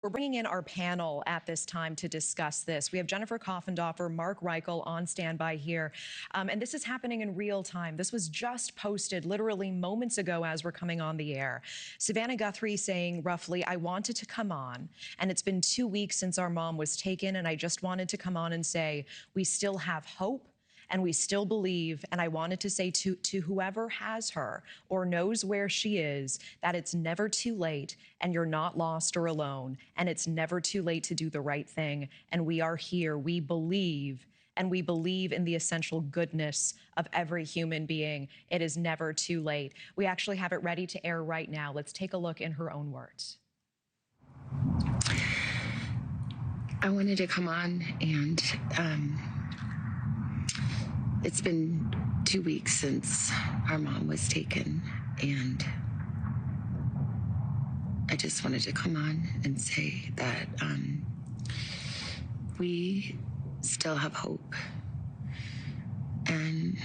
We're bringing in our panel at this time to discuss this. We have Jennifer Coffendorfer, Mark Reichel on standby here. And this is happening in real time. This was just posted literally moments ago as we're coming on the air. Savannah Guthrie saying roughly, I wanted to come on, and it's been 2 weeks since our mom was taken, and I just wanted to come on and say, we still have hope. And we still believe, and I wanted to say to whoever has her or knows where she is, that it's never too late and you're not lost or alone, and it's never too late to do the right thing. And we are here. We believe, and we believe in the essential goodness of every human being. It is never too late. We actually have it ready to air right now. Let's take a look in her own words. I wanted to come on and it's been 2 weeks since our mom was taken, and I just wanted to come on and say that we still have hope, and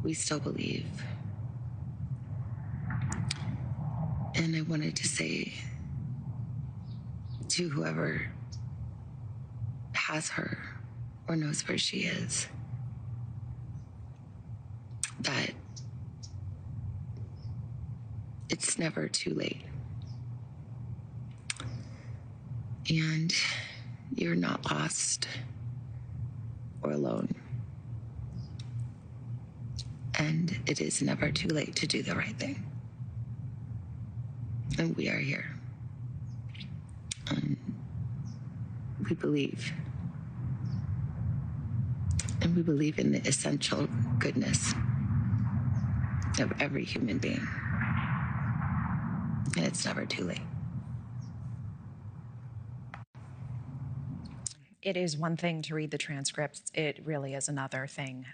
we still believe. And I wanted to say to whoever has her or knows where she is, that it's never too late. And you're not lost or alone. And it is never too late to do the right thing. And we are here. We believe. And we believe in the essential goodness of every human being. And it's never too late. It is one thing to read the transcripts. It really is another thing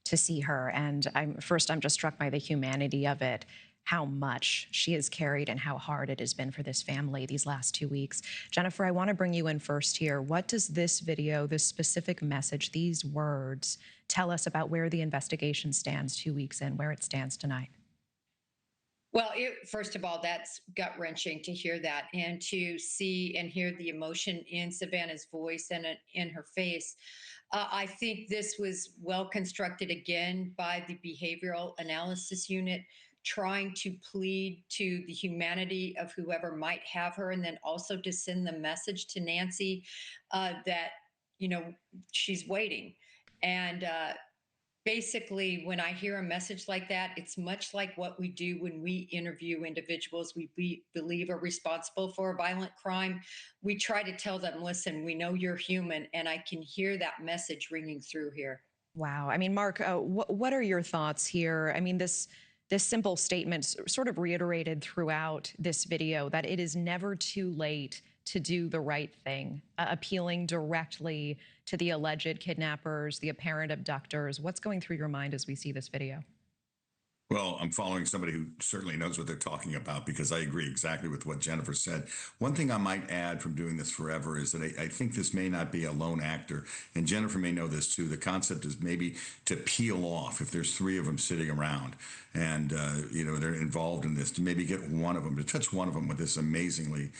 to see her. And I'm just struck by the humanity of it, how much she has carried and how hard it has been for this family these last 2 weeks. Jennifer, I want to bring you in first here. What does this video, this specific message, these words tell us about where the investigation stands 2 weeks in, where it stands tonight? Well, first of all, that's gut-wrenching to hear that, and to see and hear the emotion in Savannah's voice and in her face. I think this was well constructed again by the behavioral analysis unit, trying to plead to the humanity of whoever might have her, and then also to send the message to Nancy that, you know, she's waiting. And basically, when I hear a message like that, it's much like what we do when we interview individuals we believe are responsible for a violent crime. We try to tell them, listen, we know you're human, and I can hear that message ringing through here. Wow. I mean, Mark, what are your thoughts here? I mean, this simple statement sort of reiterated throughout this video that it is never too late to do the right thing, appealing directly to the alleged kidnappers, the apparent abductors. What's going through your mind as we see this video? Well, I'm following somebody who certainly knows what they're talking about, because I agree exactly with what Jennifer said. One thing I might add from doing this forever is that I think this may not be a lone actor, and Jennifer may know this too. The concept is maybe to peel off, if there's 3 of them sitting around and you know, they're involved in this, to maybe get one of them, to touch one of them with this amazingly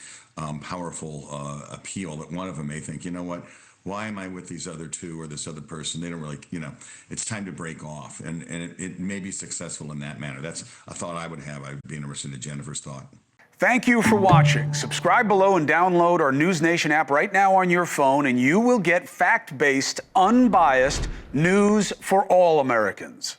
powerful appeal, that one of them may think, you know what, why am I with these other 2 or this other person? They don't really, you know, it's time to break off. And it may be successful in that manner. That's a thought I would have. I'd be interested in Jennifer's thought. Thank you for watching. Subscribe below and download our NewsNation app right now on your phone, and you will get fact-based, unbiased news for all Americans.